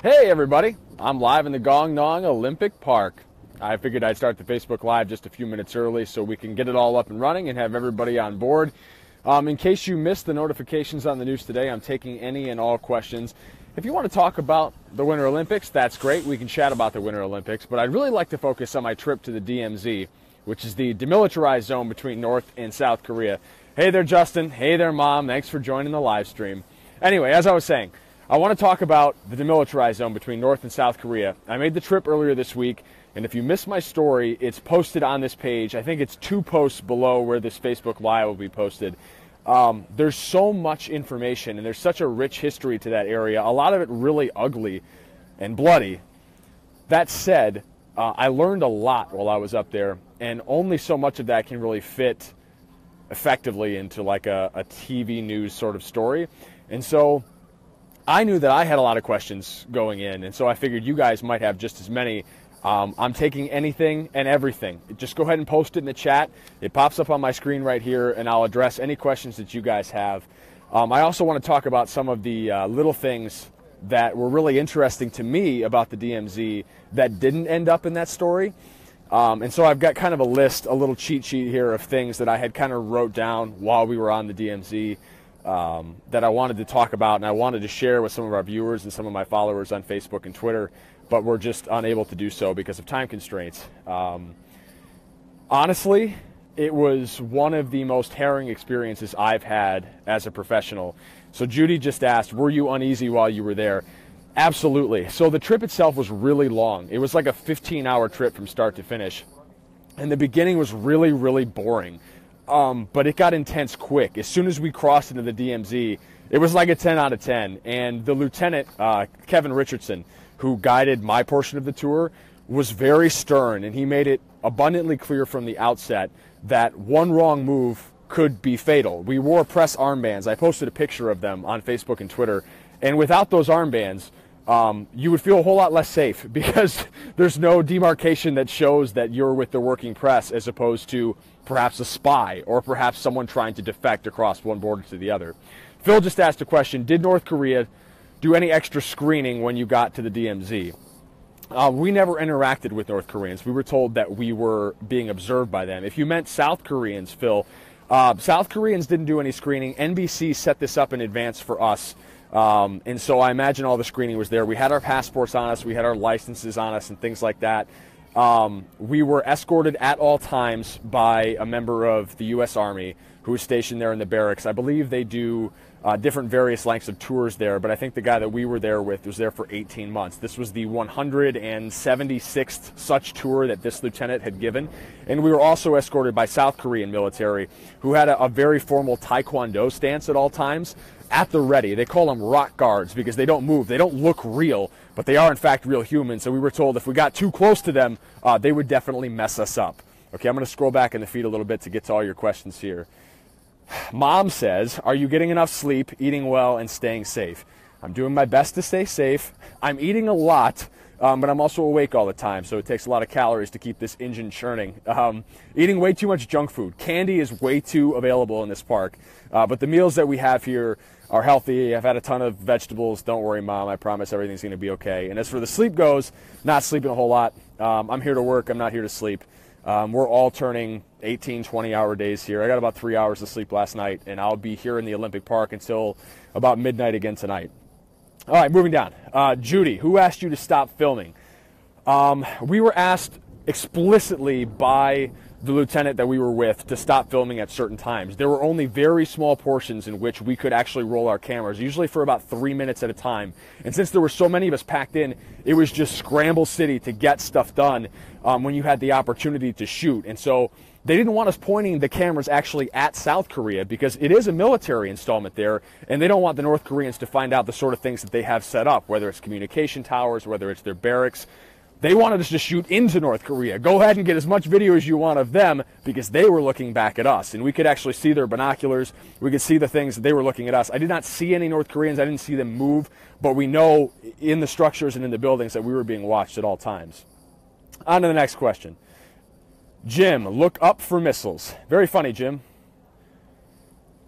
Hey everybody, I'm live in the Gong Nong Olympic Park. I figured I'd start the Facebook Live just a few minutes early so we can get it all up and running and have everybody on board. In case you missed the notifications on the news today, I'm taking any and all questions. If you want to talk about the Winter Olympics, that's great. We can chat about the Winter Olympics, but I'd really like to focus on my trip to the DMZ, which is the demilitarized zone between North and South Korea. Hey there, Justin. Hey there, Mom. Thanks for joining the live stream. Anyway, as I was saying, I want to talk about the demilitarized zone between North and South Korea. I made the trip earlier this week, and if you missed my story, it's posted on this page. I think it's 2 posts below where this Facebook Live will be posted. There's so much information, and there's such a rich history to that area, a lot of it really ugly and bloody. That said, I learned a lot while I was up there, and only so much of that can really fit effectively into like a TV news sort of story. And so I knew that I had a lot of questions going in, and so I figured you guys might have just as many. I'm taking anything and everything. Just go ahead and post it in the chat. It pops up on my screen right here, and I'll address any questions that you guys have. I also want to talk about some of the little things that were really interesting to me about the DMZ that didn't end up in that story. And so I've got kind of a list, a little cheat sheet here of things that I had kind of wrote down while we were on the DMZ. That I wanted to talk about and I wanted to share with some of our viewers and some of my followers on Facebook and Twitter, but we're just unable to do so because of time constraints. Honestly, it was one of the most harrowing experiences I've had as a professional. So Judy just asked, were you uneasy while you were there? Absolutely. So the trip itself was really long. It was like a 15-hour trip from start to finish. And the beginning was really, really boring. But it got intense quick. As soon as we crossed into the DMZ, it was like a 10 out of 10. And the lieutenant, Kevin Richardson, who guided my portion of the tour, was very stern. And he made it abundantly clear from the outset that one wrong move could be fatal. We wore press armbands. I posted a picture of them on Facebook and Twitter. And without those armbands, you would feel a whole lot less safe because there's no demarcation that shows that you're with the working press as opposed to perhaps a spy or perhaps someone trying to defect across one border to the other. Phil just asked a question, did North Korea do any extra screening when you got to the DMZ? We never interacted with North Koreans. We were told that we were being observed by them. If you meant South Koreans, Phil, South Koreans didn't do any screening. NBC set this up in advance for us. And so I imagine all the screening was there. We had our passports on us, we had our licenses on us and things like that. We were escorted at all times by a member of the U.S. Army who was stationed there in the barracks. I believe they do different various lengths of tours there, but I think the guy that we were there with was there for 18 months. This was the 176th such tour that this lieutenant had given. And we were also escorted by South Korean military who had a very formal Taekwondo stance at all times. At the ready. They call them rock guards because they don't move. They don't look real, but they are in fact real humans. So we were told if we got too close to them, they would definitely mess us up. Okay, I'm going to scroll back in the feed a little bit to get to all your questions here. Mom says, are you getting enough sleep, eating well, and staying safe? I'm doing my best to stay safe. I'm eating a lot, but I'm also awake all the time, so it takes a lot of calories to keep this engine churning. Eating way too much junk food. Candy is way too available in this park, but the meals that we have here are healthy. I've had a ton of vegetables. Don't worry, Mom. I promise everything's going to be okay. And as for the sleep goes, not sleeping a whole lot. I'm here to work. I'm not here to sleep. We're all turning 18, 20-hour days here. I got about 3 hours of sleep last night, and I'll be here in the Olympic Park until about midnight again tonight. All right, moving down. Judy, who asked you to stop filming? We were asked explicitly by the lieutenant that we were with to stop filming at certain times. There were only very small portions in which we could actually roll our cameras, usually for about 3 minutes at a time. And since there were so many of us packed in, it was just scramble city to get stuff done when you had the opportunity to shoot. And so they didn't want us pointing the cameras actually at South Korea because it is a military installment there, and they don't want the North Koreans to find out the sort of things that they have set up, whether it's communication towers, whether it's their barracks. They wanted us to shoot into North Korea. Go ahead and get as much video as you want of them because they were looking back at us. And we could actually see their binoculars. We could see the things that they were looking at us. I did not see any North Koreans. I didn't see them move. But we know in the structures and in the buildings that we were being watched at all times. On to the next question. Jim, look up for missiles. Very funny, Jim.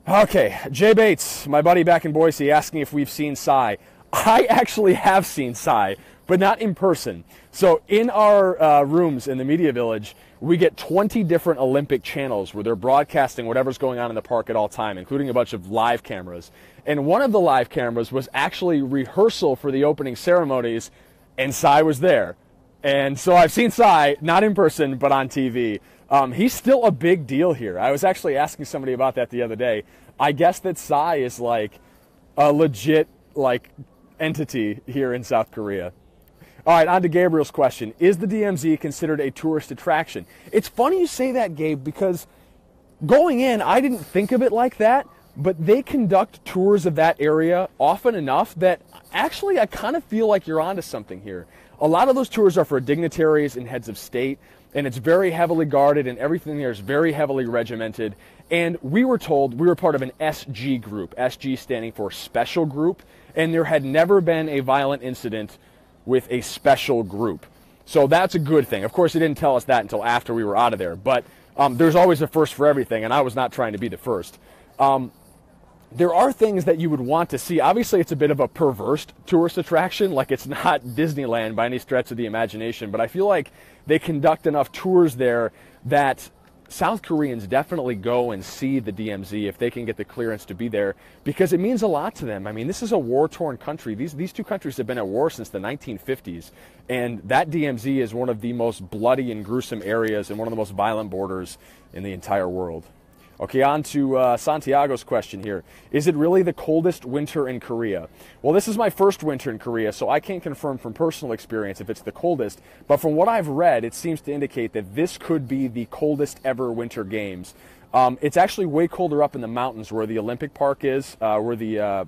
Okay, Jay Bates, my buddy back in Boise, asking if we've seen Psy. I actually have seen Psy, but not in person. So in our rooms in the media village, we get 20 different Olympic channels where they're broadcasting whatever's going on in the park at all time, including a bunch of live cameras. And one of the live cameras was actually rehearsal for the opening ceremonies, and Psy was there. And so I've seen Psy, not in person, but on TV. He's still a big deal here. I was actually asking somebody about that the other day. I guess that Psy is like a legit entity here in South Korea. All right, on to Gabriel's question. Is the DMZ considered a tourist attraction? It's funny you say that, Gabe, because going in, I didn't think of it like that, but they conduct tours of that area often enough that actually I kind of feel like you're onto something here. A lot of those tours are for dignitaries and heads of state, and it's very heavily guarded, and everything there is very heavily regimented. And we were told we were part of an SG group, SG standing for Special Group, and there had never been a violent incident with a special group. So that's a good thing. Of course, they didn't tell us that until after we were out of there, but there's always a first for everything, and I was not trying to be the first. There are things that you would want to see. Obviously, it's a bit of a perverse tourist attraction, like it's not Disneyland by any stretch of the imagination, but I feel like they conduct enough tours there that South Koreans definitely go and see the DMZ if they can get the clearance to be there, because it means a lot to them. I mean, this is a war-torn country. These two countries have been at war since the 1950s, and that DMZ is one of the most bloody and gruesome areas and one of the most violent borders in the entire world. Okay, on to Santiago's question here. Is it really the coldest winter in Korea? Well, this is my first winter in Korea, so I can't confirm from personal experience if it's the coldest, but from what I've read, it seems to indicate that this could be the coldest ever Winter Games. It's actually way colder up in the mountains where the Olympic Park is, where the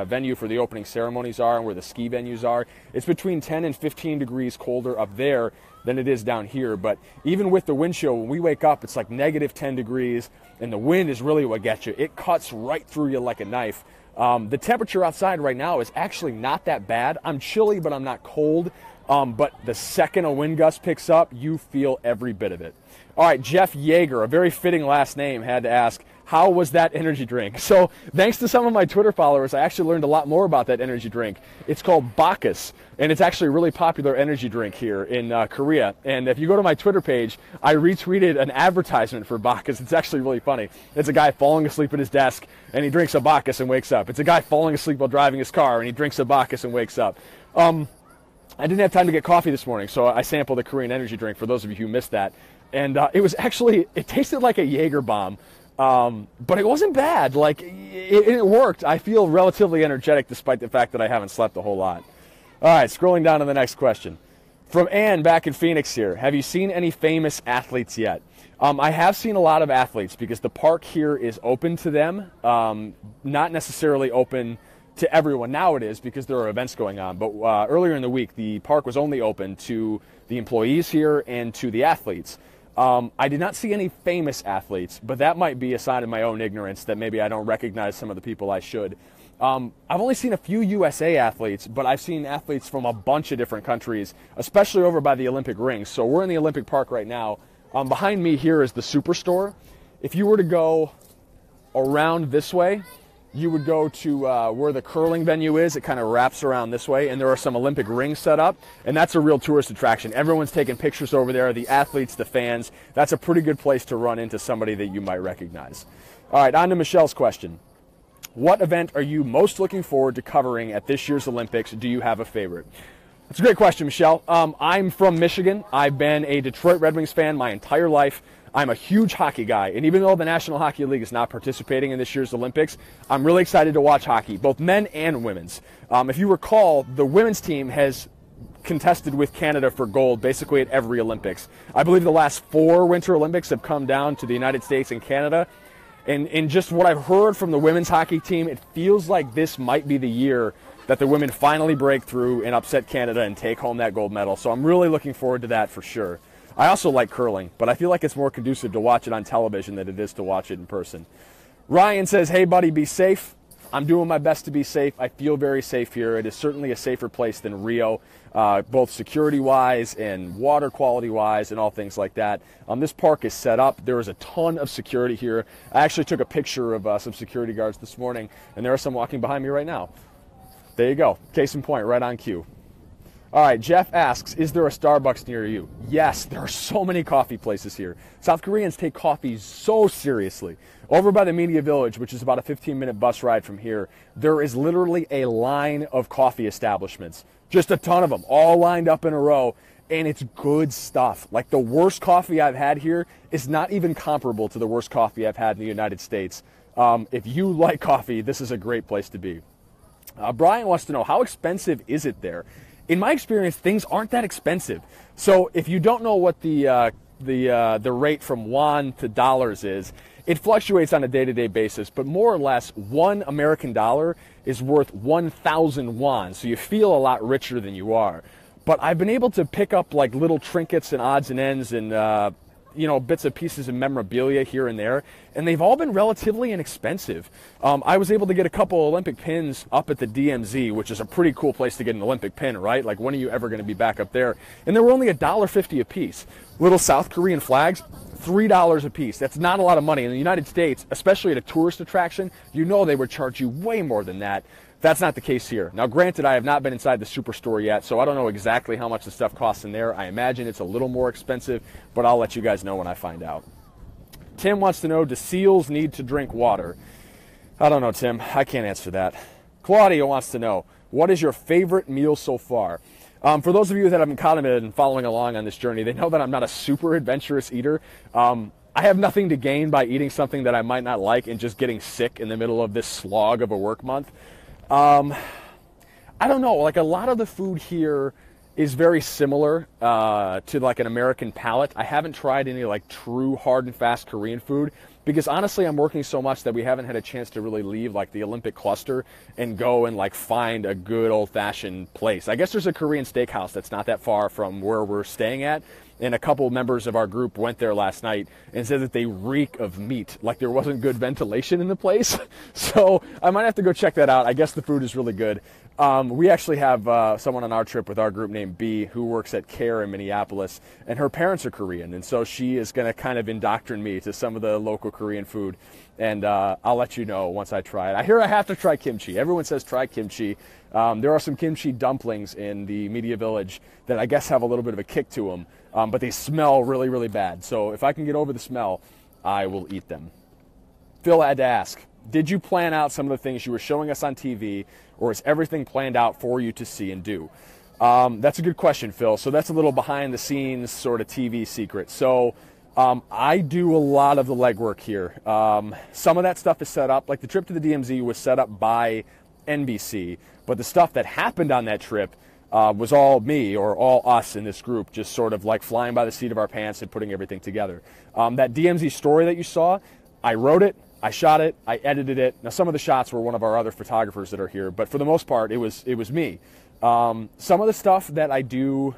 venue for the opening ceremonies are, and where the ski venues are. It's between 10 and 15 degrees colder up there than it is down here. But even with the wind chill, when we wake up, it's like negative 10 degrees, and the wind is really what gets you. It cuts right through you like a knife. The temperature outside right now is actually not that bad. I'm chilly, but I'm not cold. But the second a wind gust picks up, you feel every bit of it. All right, Jeff Yeager, a very fitting last name, had to ask, how was that energy drink? So thanks to some of my Twitter followers, I actually learned a lot more about that energy drink. It's called Bacchus, and it's actually a really popular energy drink here in Korea. And if you go to my Twitter page, I retweeted an advertisement for Bacchus. It's actually really funny. It's a guy falling asleep at his desk, and he drinks a Bacchus and wakes up. It's a guy falling asleep while driving his car, and he drinks a Bacchus and wakes up. I didn't have time to get coffee this morning, so I sampled a Korean energy drink for those of you who missed that. And it tasted like a Jaeger bomb, but it wasn't bad. Like, it worked. I feel relatively energetic despite the fact that I haven't slept a whole lot. All right, scrolling down to the next question. From Ann back in Phoenix here. Have you seen any famous athletes yet? I have seen a lot of athletes because the park here is open to them, not necessarily open to everyone. Now it is because there are events going on, but earlier in the week the park was only open to the employees here and to the athletes. I did not see any famous athletes, but that might be a sign of my own ignorance that maybe I don't recognize some of the people I should. I've only seen a few USA athletes, but I've seen athletes from a bunch of different countries, especially over by the Olympic rings. So we're in the Olympic Park right now. Behind me here is the Superstore. If you were to go around this way, you would go to where the curling venue is. It kind of wraps around this way, and there are some Olympic rings set up, and that's a real tourist attraction. Everyone's taking pictures over there, the athletes, the fans. That's a pretty good place to run into somebody that you might recognize. All right, on to Michelle's question. What event are you most looking forward to covering at this year's Olympics? Do you have a favorite? That's a great question, Michelle. I'm from Michigan. I've been a Detroit Red Wings fan my entire life. I'm a huge hockey guy, and even though the National Hockey League is not participating in this year's Olympics, I'm really excited to watch hockey, both men and women's. If you recall, the women's team has contested with Canada for gold basically at every Olympics. I believe the last 4 Winter Olympics have come down to the United States and Canada, and in just what I've heard from the women's hockey team, it feels like this might be the year that the women finally break through and upset Canada and take home that gold medal. So I'm really looking forward to that for sure. I also like curling, but I feel like it's more conducive to watch it on television than it is to watch it in person. Ryan says, hey, buddy, be safe. I'm doing my best to be safe. I feel very safe here. It is certainly a safer place than Rio, both security-wise and water quality-wise and all things like that. This park is set up. There is a ton of security here. I actually took a picture of some security guards this morning, and there are some walking behind me right now. There you go. Case in point, right on cue. All right, Jeff asks, is there a Starbucks near you? Yes, there are so many coffee places here. South Koreans take coffee so seriously. Over by the Media Village, which is about a 15-minute bus ride from here, there is literally a line of coffee establishments. Just a ton of them, all lined up in a row, and it's good stuff. Like, the worst coffee I've had here is not even comparable to the worst coffee I've had in the United States. If you like coffee, this is a great place to be. Brian wants to know, how expensive is it there? In my experience, things aren't that expensive. So if you don't know what the rate from won to dollars is, it fluctuates on a day-to-day basis, but more or less, 1 American dollar is worth 1,000 won, so you feel a lot richer than you are. But I've been able to pick up like little trinkets and odds and ends and bits and pieces of memorabilia here and there, and they've all been relatively inexpensive. I was able to get a couple Olympic pins up at the DMZ, which is a pretty cool place to get an Olympic pin, right? Like, when are you ever going to be back up there? And they were only $1.50 a piece. Little South Korean flags, $3 a piece. That's not a lot of money. In the United States, especially at a tourist attraction, you know they would charge you way more than that. That's not the case here. Now, granted, I have not been inside the Superstore yet, so I don't know exactly how much the stuff costs in there. I imagine it's a little more expensive, but I'll let you guys know when I find out. Tim wants to know, do seals need to drink water? I don't know, Tim. I can't answer that. Claudia wants to know, what is your favorite meal so far? For those of you that have been commented and following along on this journey, they know that I'm not a super adventurous eater. I have nothing to gain by eating something that I might not like and just getting sick in the middle of this slog of a work month. I don't know, like, a lot of the food here is very similar to like an American palate. I haven't tried any like true hard and fast Korean food because honestly I'm working so much that we haven't had a chance to really leave like the Olympic cluster and go and like find a good old-fashioned place. I guess there's a Korean steakhouse that's not that far from where we're staying at, and a couple members of our group went there last night and said that they reek of meat, like there wasn't good ventilation in the place. So I might have to go check that out. I guess the food is really good. We actually have someone on our trip with our group named B who works at CARE in Minneapolis, and her parents are Korean, and so she is going to kind of indoctrinate me to some of the local Korean food, and I'll let you know once I try it. I hear I have to try kimchi. Everyone says try kimchi. There are some kimchi dumplings in the Media Village that I guess have a little bit of a kick to them, but they smell really, really bad. So if I can get over the smell, I will eat them. Phil had to ask, did you plan out some of the things you were showing us on TV, or is everything planned out for you to see and do? That's a good question, Phil. So that's a little behind the scenes sort of TV secret. So I do a lot of the legwork here. Some of that stuff is set up, like the trip to the DMZ was set up by NBC, but the stuff that happened on that trip was all me or all us in this group, just sort of like flying by the seat of our pants and putting everything together. That DMZ story that you saw, I wrote it, I shot it, I edited it. Now, some of the shots were one of our other photographers that are here, but for the most part, it was me. Some of the stuff that I do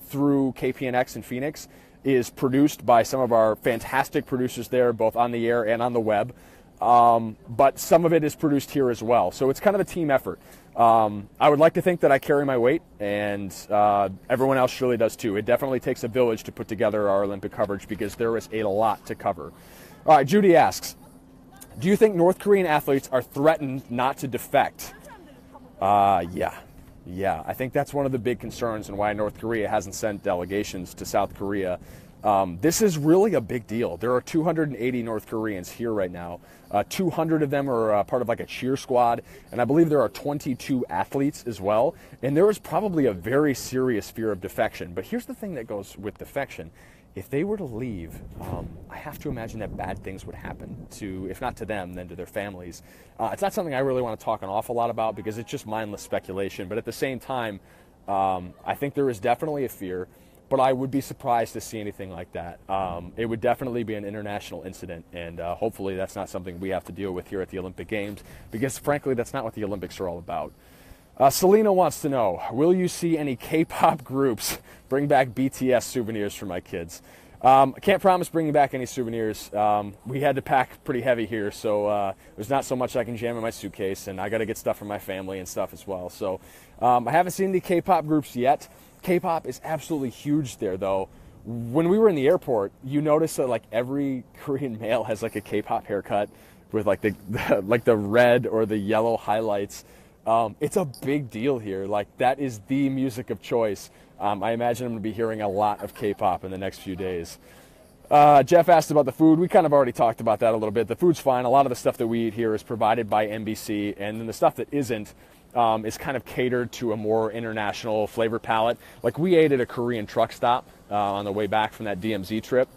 through KPNX in Phoenix is produced by some of our fantastic producers there, both on the air and on the web. But some of it is produced here as well. So it's kind of a team effort. I would like to think that I carry my weight, and everyone else surely does too. It definitely takes a village to put together our Olympic coverage because there is a lot to cover. All right, Judy asks, do you think North Korean athletes are threatened not to defect? Yeah. I think that's one of the big concerns and why North Korea hasn't sent delegations to South Korea. This is really a big deal. There are 280 North Koreans here right now. 200 of them are part of like a cheer squad, and I believe there are 22 athletes as well. And there is probably a very serious fear of defection. But here's the thing that goes with defection. If they were to leave, I have to imagine that bad things would happen to, if not to them, then to their families. It's not something I really want to talk an awful lot about because it's just mindless speculation. But at the same time, I think there is definitely a fear. But I would be surprised to see anything like that. It would definitely be an international incident, and hopefully that's not something we have to deal with here at the Olympic Games, because frankly, that's not what the Olympics are all about. Selena wants to know, will you see any K-pop groups bring back BTS souvenirs for my kids? I can't promise bringing back any souvenirs. We had to pack pretty heavy here, so there's not so much I can jam in my suitcase, and I got to get stuff for my family and stuff as well. So I haven't seen any K-pop groups yet. K-pop is absolutely huge there, though. When we were in the airport, you notice that like every Korean male has like a K-pop haircut with like the red or the yellow highlights. It's a big deal here. Like, that is the music of choice. I imagine I'm going to be hearing a lot of K-pop in the next few days. Jeff asked about the food. We kind of already talked about that a little bit. The food's fine. A lot of the stuff that we eat here is provided by NBC, and then the stuff that isn't is kind of catered to a more international flavor palette. Like, we ate at a Korean truck stop on the way back from that DMZ trip,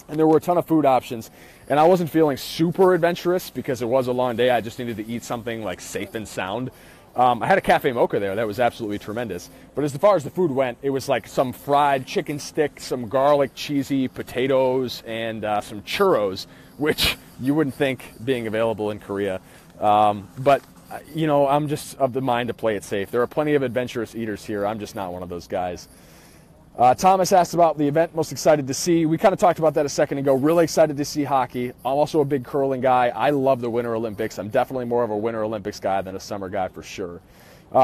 and there were a ton of food options, and I wasn't feeling super adventurous because it was a long day. I just needed to eat something like safe and sound. I had a cafe mocha there. That was absolutely tremendous. But as far as the food went, it was like some fried chicken stick, some garlic cheesy potatoes, and some churros, which you wouldn't think being available in Korea. But, you know, I'm just of the mind to play it safe. There are plenty of adventurous eaters here. I'm just not one of those guys. Thomas asked about the event most excited to see. We kind of talked about that a second ago. Really excited to see hockey. I'm also a big curling guy. I love the Winter Olympics. I'm definitely more of a Winter Olympics guy than a summer guy for sure.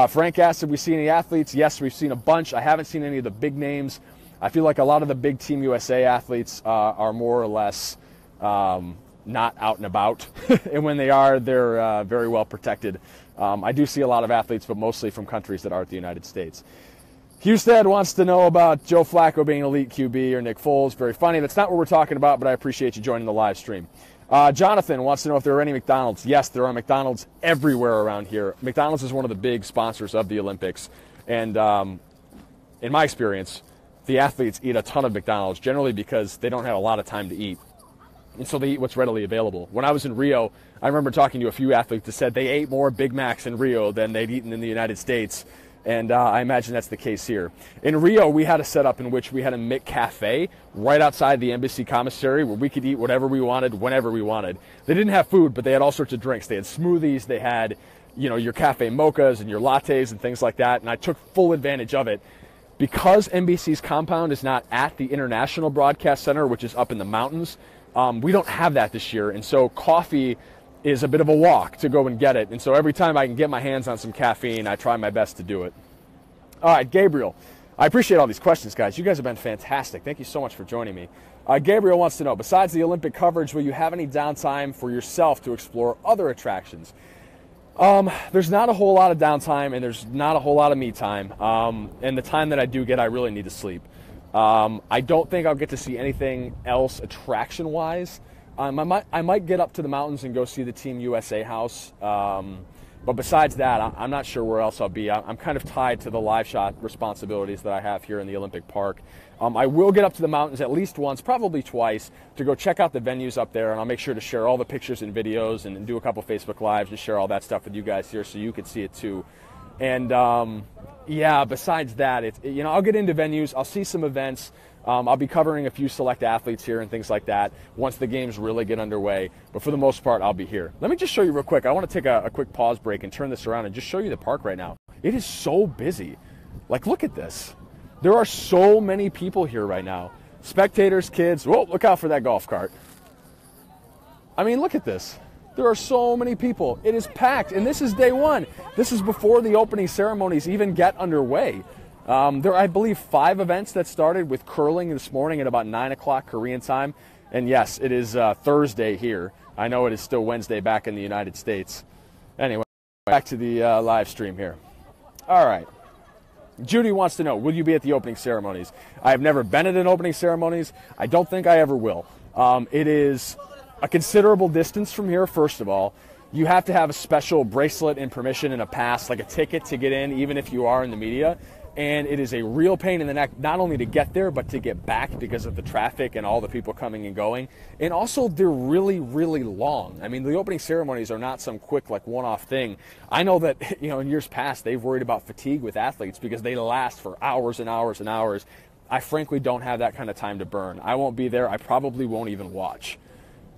Frank asked, have we seen any athletes? Yes, we've seen a bunch. I haven't seen any of the big names. I feel like a lot of the big Team USA athletes are more or less not out and about. And when they are, they're very well protected. I do see a lot of athletes, but mostly from countries that aren't the United States. Husted wants to know about Joe Flacco being elite QB or Nick Foles. Very funny. That's not what we're talking about, but I appreciate you joining the live stream. Jonathan wants to know if there are any McDonald's. Yes, there are McDonald's everywhere around here. McDonald's is one of the big sponsors of the Olympics. And in my experience, the athletes eat a ton of McDonald's, generally because they don't have a lot of time to eat. And so they eat what's readily available. When I was in Rio, I remember talking to a few athletes that said they ate more Big Macs in Rio than they'd eaten in the United States. And I imagine that's the case here. In Rio, we had a setup in which we had a McCafe right outside the embassy commissary where we could eat whatever we wanted, whenever we wanted. They didn't have food, but they had all sorts of drinks. They had smoothies, they had, you know, your cafe mochas and your lattes and things like that, and I took full advantage of it. Because NBC's compound is not at the International Broadcast Center, which is up in the mountains, we don't have that this year, and so coffee is a bit of a walk to go and get it. And so every time I can get my hands on some caffeine, I try my best to do it. All right, Gabriel. I appreciate all these questions, guys. You guys have been fantastic. Thank you so much for joining me. Gabriel wants to know, besides the Olympic coverage, will you have any downtime for yourself to explore other attractions? There's not a whole lot of downtime, and there's not a whole lot of me time. And the time that I do get, I really need to sleep. I don't think I'll get to see anything else attraction-wise. I might get up to the mountains and go see the Team USA house, but besides that, I'm not sure where else I'll be. I'm kind of tied to the live shot responsibilities that I have here in the Olympic Park. I will get up to the mountains at least once, probably twice, to go check out the venues up there, and I'll make sure to share all the pictures and videos and do a couple Facebook Lives and share all that stuff with you guys here so you can see it too. And yeah, besides that, I'll get into venues, I'll see some events. I'll be covering a few select athletes here and things like that once the games really get underway. But for the most part, I'll be here. Let me just show you real quick. I want to take a quick pause break and turn this around and just show you the park right now. It is so busy. Like, look at this. There are so many people here right now. Spectators, kids. Whoa, look out for that golf cart. I mean, look at this. There are so many people. It is packed, and this is day one. This is before the opening ceremonies even get underway. There are, I believe, 5 events that started with curling this morning at about 9 o'clock Korean time. And yes, it is Thursday here. I know it is still Wednesday back in the United States. Anyway, back to the live stream here. All right. Judy wants to know, will you be at the opening ceremonies? I have never been at an opening ceremonies. I don't think I ever will. It is a considerable distance from here, first of all. You have to have a special bracelet and permission and a pass, like a ticket to get in, even if you are in the media. And it is a real pain in the neck, not only to get there, but to get back because of the traffic and all the people coming and going. And also, they're really, really long. I mean, the opening ceremonies are not some quick, like, one-off thing. I know that, in years past, they've worried about fatigue with athletes because they last for hours and hours and hours. I frankly don't have that kind of time to burn. I won't be there. I probably won't even watch.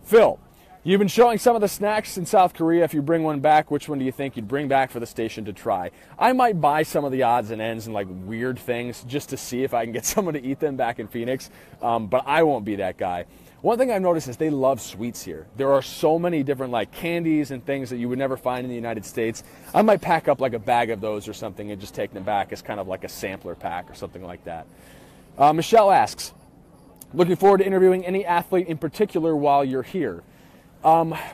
Phil, you've been showing some of the snacks in South Korea. If you bring one back, which one do you think you'd bring back for the station to try? I might buy some of the odds and ends and like weird things just to see if I can get someone to eat them back in Phoenix, but I won't be that guy. One thing I've noticed is they love sweets here. There are so many different like candies and things that you would never find in the United States. I might pack up like a bag of those or something and just take them back as kind of like a sampler pack or something like that. Michelle asks, looking forward to interviewing any athlete in particular while you're here.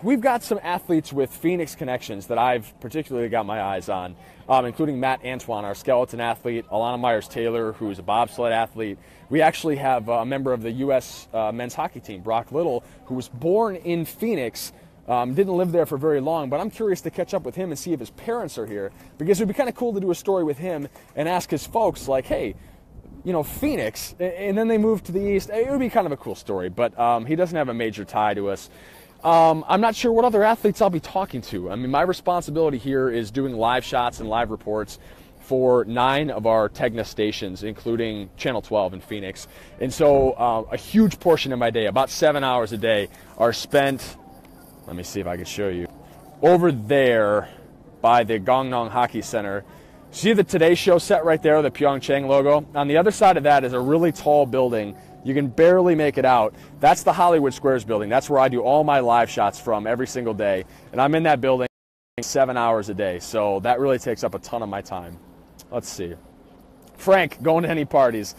We've got some athletes with Phoenix connections that I've particularly got my eyes on, including Matt Antoine, our skeleton athlete, Alana Myers-Taylor, who's a bobsled athlete. We actually have a member of the U.S. Men's hockey team, Brock Little, who was born in Phoenix, didn't live there for very long, but I'm curious to catch up with him and see if his parents are here, because it would be kind of cool to do a story with him and ask his folks, like, hey, you know, Phoenix, and then they moved to the East. It would be kind of a cool story, but he doesn't have a major tie to us. I'm not sure what other athletes I'll be talking to. I mean, my responsibility here is doing live shots and live reports for 9 of our Tegna stations, including Channel 12 in Phoenix. And so a huge portion of my day, about 7 hours a day, are spent, let me see if I can show you, over there by the Gangnam Hockey Center. See the Today Show set right there, the Pyeongchang logo? On the other side of that is a really tall building. You can barely make it out. That's the Hollywood Squares building. That's where I do all my live shots from every single day. And I'm in that building 7 hours a day. So that really takes up a ton of my time. Let's see. Frank, going to any parties?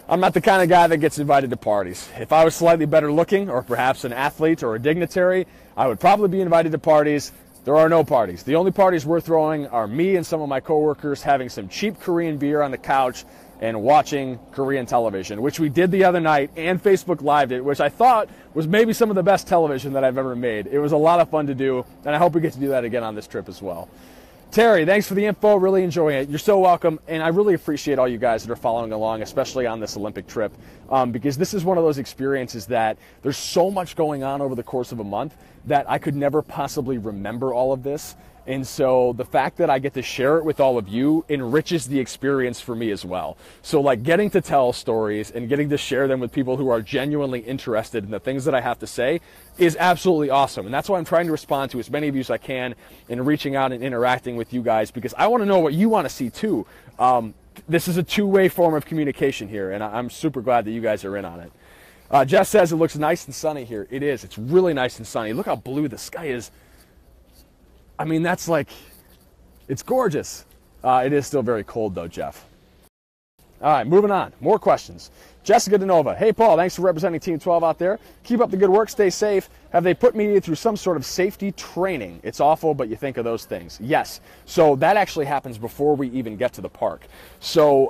I'm not the kind of guy that gets invited to parties. If I was slightly better looking, or perhaps an athlete or a dignitary, I would probably be invited to parties. There are no parties. The only parties we're throwing are me and some of my coworkers having some cheap Korean beer on the couch and watching Korean television, which we did the other night, and Facebook Lived it, which I thought was maybe some of the best television that I've ever made. It was a lot of fun to do, and I hope we get to do that again on this trip as well. Terry, thanks for the info. Really enjoying it. You're so welcome, and I really appreciate all you guys that are following along, especially on this Olympic trip, because this is one of those experiences that there's so much going on over the course of a month that I could never possibly remember all of this. And so the fact that I get to share it with all of you enriches the experience for me as well. So like getting to tell stories and getting to share them with people who are genuinely interested in the things that I have to say is absolutely awesome. And that's why I'm trying to respond to as many of you as I can and reaching out and interacting with you guys, because I want to know what you want to see too. This is a two-way form of communication here, and I'm super glad that you guys are in on it. Jeff says it looks nice and sunny here. It is. It's really nice and sunny. Look how blue the sky is. I mean, that's like, it's gorgeous. It is still very cold though, Jeff. All right, moving on. More questions. Jessica DeNova. Hey, Paul, thanks for representing Team 12 out there. Keep up the good work. Stay safe. Have they put media through some sort of safety training? It's awful, but you think of those things. Yes. So that actually happens before we even get to the park. So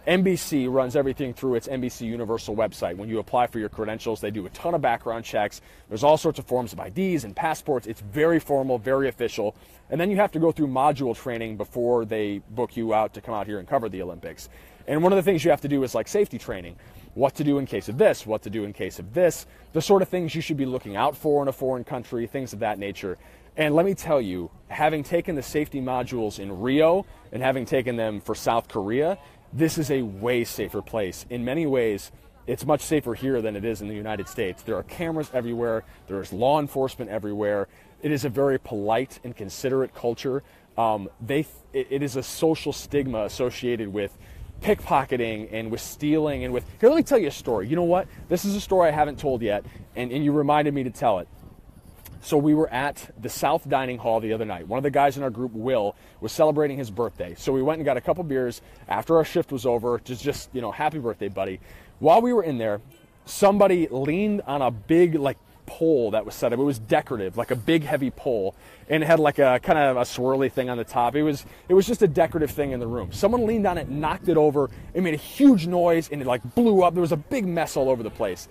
NBC runs everything through its NBC Universal website. When you apply for your credentials, they do a ton of background checks. There's all sorts of forms of IDs and passports. It's very formal, very official. And then you have to go through module training before they book you out to come out here and cover the Olympics. And one of the things you have to do is like safety training. What to do in case of this, what to do in case of this, the sort of things you should be looking out for in a foreign country, things of that nature. And let me tell you, having taken the safety modules in Rio and having taken them for South Korea, this is a way safer place. In many ways, it's much safer here than it is in the United States. There are cameras everywhere. There's law enforcement everywhere. It is a very polite and considerate culture. It is a social stigma associated with pickpocketing and with stealing and with, here, let me tell you a story. You know what? This is a story I haven't told yet, and you reminded me to tell it. So we were at the South Dining Hall the other night. One of the guys in our group, Will, was celebrating his birthday. So we went and got a couple beers after our shift was over, just you know, happy birthday, buddy. While we were in there, somebody leaned on a big, like, pole that was set up. It was decorative, like a big heavy pole, and it had like a kind of a swirly thing on the top. It was just a decorative thing in the room. Someone leaned on it, knocked it over, it made a huge noise, and it like blew up. There was a big mess all over the place.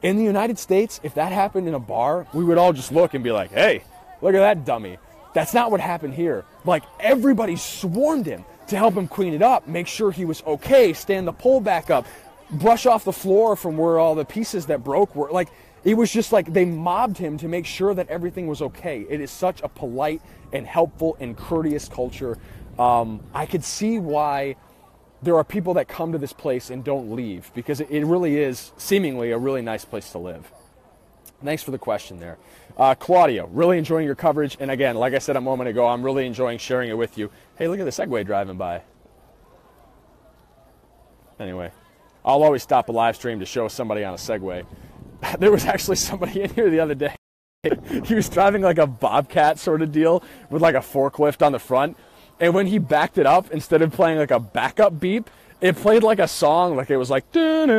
In the United States, if that happened in a bar, we would all just look and be like, hey, look at that dummy. That's not what happened here. Like, everybody swarmed him to help him clean it up, make sure he was okay, stand the pole back up, brush off the floor from where all the pieces that broke were. Like, it was just like they mobbed him to make sure that everything was okay. It is such a polite and helpful and courteous culture. I could see why there are people that come to this place and don't leave, because it really is seemingly a really nice place to live. Thanks for the question there. Claudio, really enjoying your coverage. And again, like I said a moment ago, I'm really enjoying sharing it with you. Hey, look at the Segway driving by. Anyway, I'll always stop a live stream to show somebody on a Segway. There was actually somebody in here the other day. He was driving like a Bobcat sort of deal with like a forklift on the front. And when he backed it up, instead of playing like a backup beep, it played like a song, like it was like, and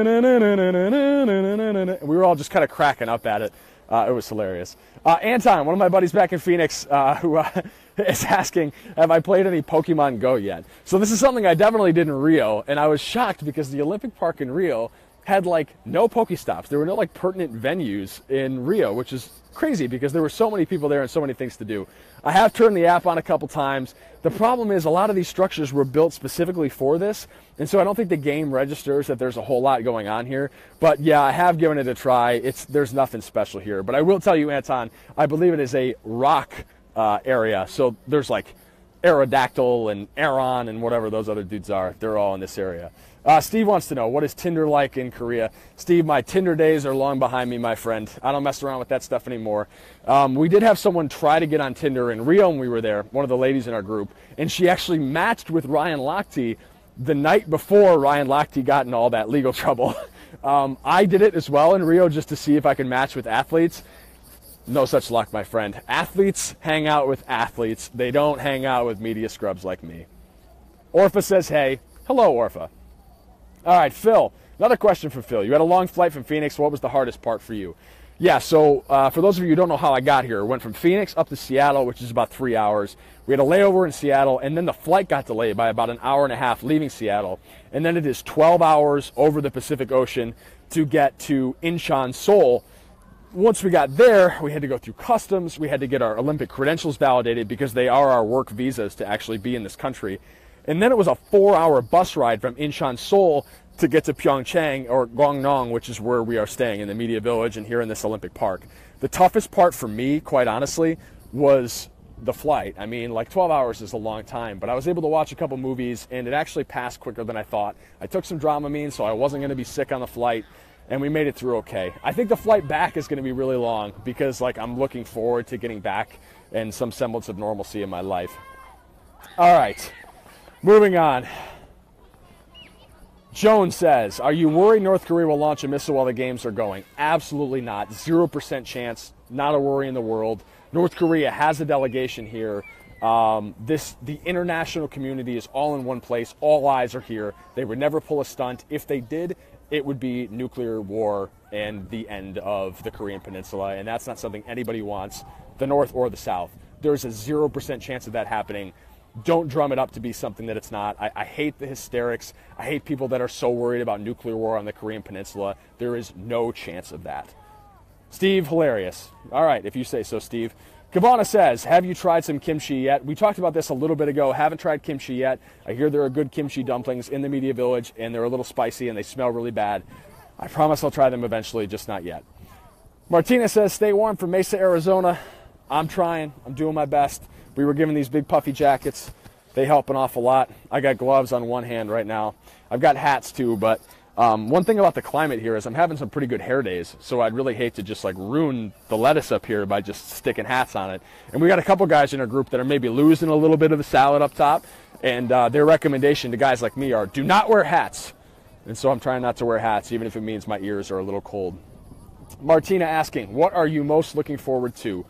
we were all just kind of cracking up at it. It was hilarious. Anton, one of my buddies back in Phoenix, who is asking, have I played any Pokemon Go yet? So this is something I definitely did in Rio, and I was shocked because the Olympic Park in Rio had like no Pokestops. There were no like pertinent venues in Rio, which is crazy because there were so many people there and so many things to do. I have turned the app on a couple times. The problem is a lot of these structures were built specifically for this, and so I don't think the game registers that there's a whole lot going on here. But yeah, I have given it a try. There's nothing special here. But I will tell you, Anton, I believe it is a rock area. So there's like Aerodactyl and Aeron and whatever those other dudes are. They're all in this area. Steve wants to know, what is Tinder like in Korea? Steve, my Tinder days are long behind me, my friend. I don't mess around with that stuff anymore. We did have someone try to get on Tinder in Rio when we were there, one of the ladies in our group, and she actually matched with Ryan Lochte the night before Ryan Lochte got in all that legal trouble. I did it as well in Rio just to see if I could match with athletes. No such luck, my friend. Athletes hang out with athletes. They don't hang out with media scrubs like me. Orpha says, hey. Hello, Orpha. All right, Phil, another question for Phil. You had a long flight from Phoenix. What was the hardest part for you? Yeah, so for those of you who don't know how I got here, I went from Phoenix up to Seattle, which is about 3 hours. We had a layover in Seattle, and then the flight got delayed by about an hour and a half leaving Seattle. And then it is 12 hours over the Pacific Ocean to get to Incheon, Seoul. Once we got there, we had to go through customs. We had to get our Olympic credentials validated because they are our work visas to actually be in this country. And then it was a 4-hour bus ride from Incheon, Seoul to get to Pyeongchang or Gwangnong, which is where we are staying in the media village and here in this Olympic Park. The toughest part for me, quite honestly, was the flight. I mean, like 12 hours is a long time, but I was able to watch a couple movies and it actually passed quicker than I thought. I took some Dramamine so I wasn't going to be sick on the flight, and we made it through okay. I think the flight back is going to be really long because like I'm looking forward to getting back and some semblance of normalcy in my life. All right. Moving on. Joan says, are you worried North Korea will launch a missile while the games are going? Absolutely not. 0% chance. Not a worry in the world. North Korea has a delegation here. The international community is all in one place. All eyes are here. They would never pull a stunt. If they did, it would be nuclear war and the end of the Korean Peninsula. And that's not something anybody wants, the North or the South. There's a 0% chance of that happening. Don't drum it up to be something that it's not. I hate the hysterics. I hate people that are so worried about nuclear war on the Korean Peninsula. There is no chance of that. Steve, hilarious. All right, if you say so, Steve. Kavana says, have you tried some kimchi yet? We talked about this a little bit ago. Haven't tried kimchi yet. I hear there are good kimchi dumplings in the media village, and they're a little spicy, and they smell really bad. I promise I'll try them eventually, just not yet. Martina says, stay warm from Mesa, Arizona. I'm trying. I'm doing my best. We were given these big puffy jackets. They help an awful lot. I got gloves on one hand right now. I've got hats too, but one thing about the climate here is I'm having some pretty good hair days, so I'd really hate to just like ruin the lettuce up here by just sticking hats on it. And we got a couple guys in our group that are maybe losing a little bit of the salad up top, and their recommendation to guys like me are do not wear hats. And so I'm trying not to wear hats, even if it means my ears are a little cold. Martina asking, what are you most looking forward to?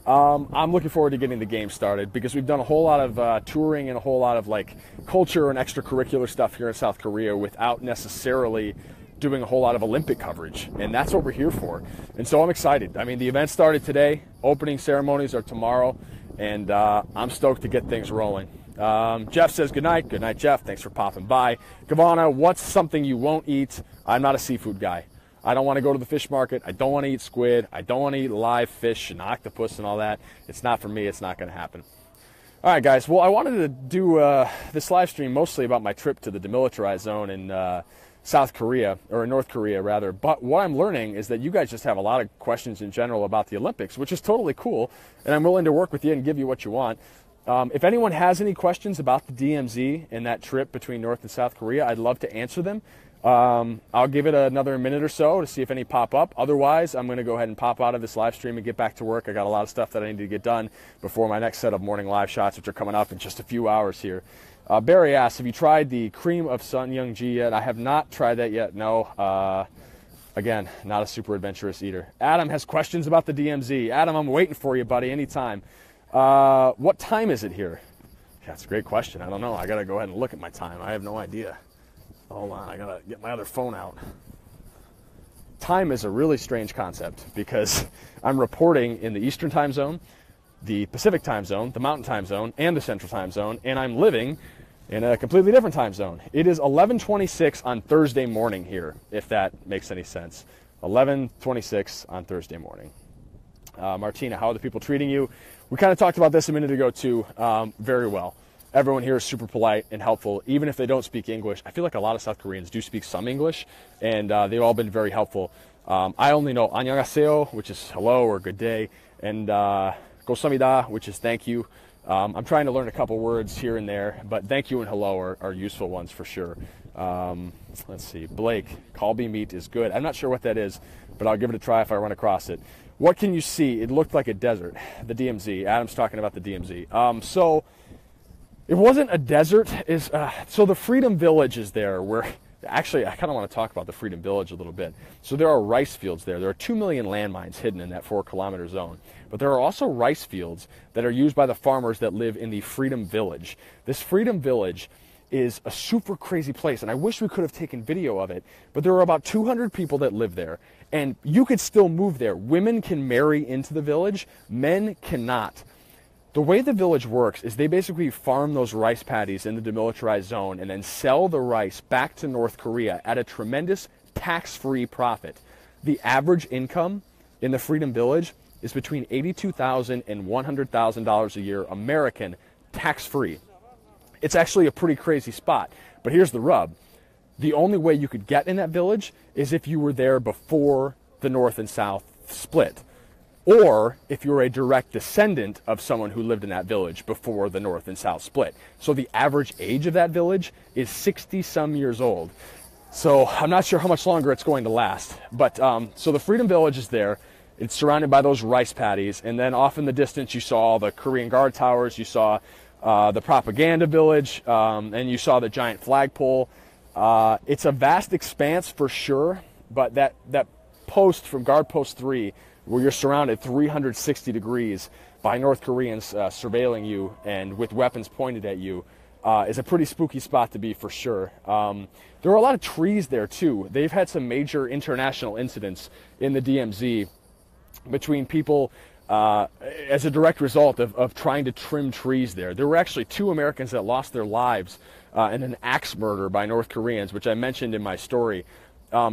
I'm looking forward to getting the game started because we've done a whole lot of touring and a whole lot of like culture and extracurricular stuff here in South Korea without necessarily doing a whole lot of Olympic coverage, and that's what we're here for. And so I'm excited. I mean, the event started today. Opening ceremonies are tomorrow, and I'm stoked to get things rolling. Jeff says good night. Good night, Jeff. Thanks for popping by. Kavana, what's something you won't eat? I'm not a seafood guy. I don't want to go to the fish market. I don't want to eat squid. I don't want to eat live fish and octopus and all that. It's not for me. It's not going to happen. All right, guys. Well, I wanted to do this live stream mostly about my trip to the demilitarized zone in South Korea, or North Korea, rather. But what I'm learning is that you guys just have a lot of questions in general about the Olympics, which is totally cool. And I'm willing to work with you and give you what you want. If anyone has any questions about the DMZ and that trip between North and South Korea, I'd love to answer them. I'll give it another minute or so to see if any pop up. Otherwise, I'm going to go ahead and pop out of this live stream and get back to work. I got a lot of stuff that I need to get done before my next set of morning live shots, which are coming up in just a few hours here. Barry asks, have you tried the cream of Sun Young Ji yet? I have not tried that yet, no. Again, not a super adventurous eater. Adam has questions about the DMZ. Adam, I'm waiting for you, buddy, anytime. What time is it here? Yeah, that's a great question. I don't know. I got to go ahead and look at my time. I have no idea. Hold on, I gotta get my other phone out. time is a really strange concept because I'm reporting in the Eastern time zone, the Pacific time zone, the Mountain time zone, and the Central time zone, and I'm living in a completely different time zone. It is 11:26 on Thursday morning here, if that makes any sense. 11:26 on Thursday morning. Martina, how are the people treating you? We kind of talked about this a minute ago too. Very well. Everyone here is super polite and helpful, even if they don't speak English. I feel like a lot of South Koreans do speak some English, and they've all been very helpful. I only know 안녕하세요, which is hello or good day, and 감사합니다, which is thank you. I'm trying to learn a couple words here and there, but thank you and hello are useful ones for sure. Let's see. Blake, Kalbi meat is good. I'm not sure what that is, but I'll give it a try if I run across it. What can you see? It looked like a desert. The DMZ. Adam's talking about the DMZ. So it wasn't a desert. So the Freedom Village is there where... Actually, I kind of want to talk about the Freedom Village a little bit. So there are rice fields there. There are 2 million landmines hidden in that 4-kilometer zone. But there are also rice fields that are used by the farmers that live in the Freedom Village. This Freedom Village is a super crazy place, and I wish we could have taken video of it, but there are about 200 people that live there, and you could still move there. Women can marry into the village, men cannot. The way the village works is they basically farm those rice paddies in the demilitarized zone and then sell the rice back to North Korea at a tremendous tax-free profit. The average income in the Freedom Village is between $82,000 and $100,000 a year, American, tax-free. It's actually a pretty crazy spot. But here's the rub. The only way you could get in that village is if you were there before the North and South split, or if you were a direct descendant of someone who lived in that village before the North and South split. So the average age of that village is 60-some years old. So I'm not sure how much longer it's going to last. But so the Freedom Village is there. It's surrounded by those rice paddies. And then off in the distance, you saw the Korean Guard towers. You saw the propaganda village, and you saw the giant flagpole. It's a vast expanse for sure, but that post from Guard Post 3, where you're surrounded 360 degrees by North Koreans surveilling you and with weapons pointed at you, is a pretty spooky spot to be for sure. There are a lot of trees there too. They've had some major international incidents in the DMZ between people as a direct result of trying to trim trees there. There were actually 2 Americans that lost their lives in an axe murder by North Koreans, which I mentioned in my story,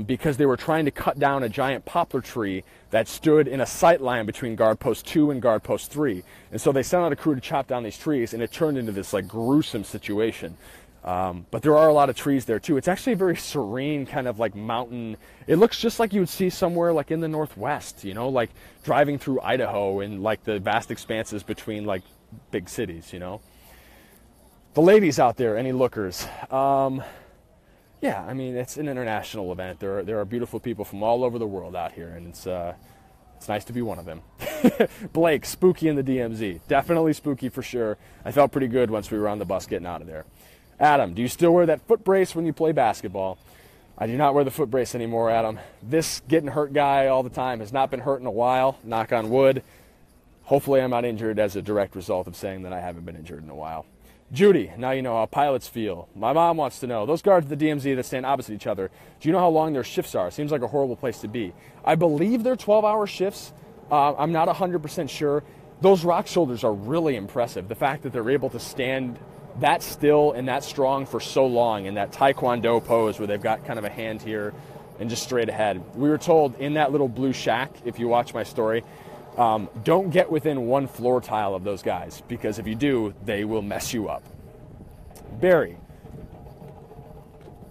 because they were trying to cut down a giant poplar tree that stood in a sight line between Guard Post 2 and Guard Post 3. And so they sent out a crew to chop down these trees, and it turned into this like gruesome situation. But there are a lot of trees there too. It's actually a very serene kind of like mountain. It looks just like you would see somewhere like in the Northwest, you know, like driving through Idaho and like the vast expanses between like big cities, you know. The ladies out there, any lookers? Yeah, I mean, it's an international event. There are beautiful people from all over the world out here, and it's nice to be one of them. Blake, spooky in the DMZ. Definitely spooky for sure. I felt pretty good once we were on the bus getting out of there. Adam, do you still wear that foot brace when you play basketball? I do not wear the foot brace anymore, Adam. This getting hurt guy all the time has not been hurt in a while, knock on wood. Hopefully I'm not injured as a direct result of saying that I haven't been injured in a while. Judy, now you know how pilots feel. My mom wants to know, those guards at the DMZ that stand opposite each other, do you know how long their shifts are? Seems like a horrible place to be. I believe they're 12-hour shifts. I'm not 100% sure. Those rock shoulders are really impressive. The fact that they're able to stand that still and that strong for so long in that taekwondo pose where they've got kind of a hand here and just straight ahead. We were told in that little blue shack, if you watch my story, don't get within 1 floor tile of those guys, because if you do, they will mess you up. Barry.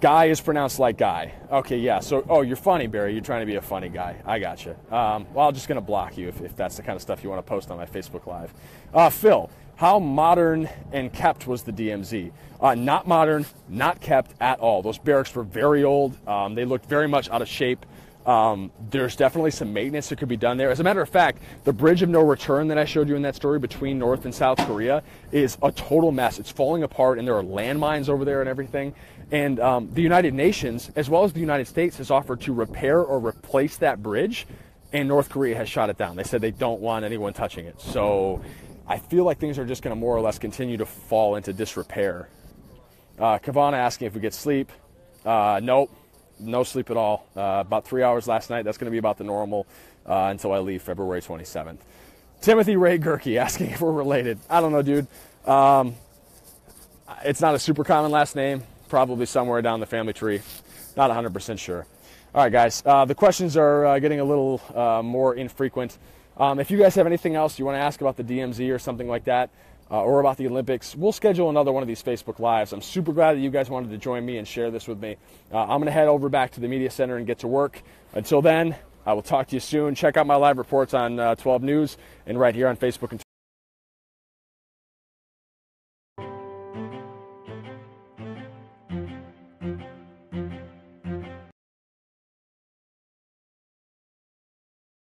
Guy is pronounced like guy. Okay, yeah. So, oh, you're funny, Barry. You're trying to be a funny guy. I gotcha. Well, I'm just going to block you if that's the kind of stuff you want to post on my Facebook Live. Phil, how modern and kept was the DMZ? Not modern, not kept at all. Those barracks were very old. They looked very much out of shape. There's definitely some maintenance that could be done there. As a matter of fact, the bridge of no return that I showed you in that story between North and South Korea is a total mess. It's falling apart, and there are landmines over there and everything. And the United Nations, as well as the United States, has offered to repair or replace that bridge, and North Korea has shot it down. They said they don't want anyone touching it. So I feel like things are just going to more or less continue to fall into disrepair. Kavana asking if we get sleep. Nope. no sleep at all. About 3 hours last night. That's going to be about the normal until I leave February 27th. Timothy Ray Gerke asking if we're related. I don't know, dude. It's not a super common last name. Probably somewhere down the family tree. Not 100% sure. All right, guys. The questions are getting a little more infrequent. If you guys have anything else you want to ask about the DMZ or something like that, or about the Olympics, we'll schedule another one of these Facebook Lives. I'm super glad that you guys wanted to join me and share this with me. I'm going to head over back to the media center and get to work. Until then, I will talk to you soon. Check out my live reports on 12 News and right here on Facebook and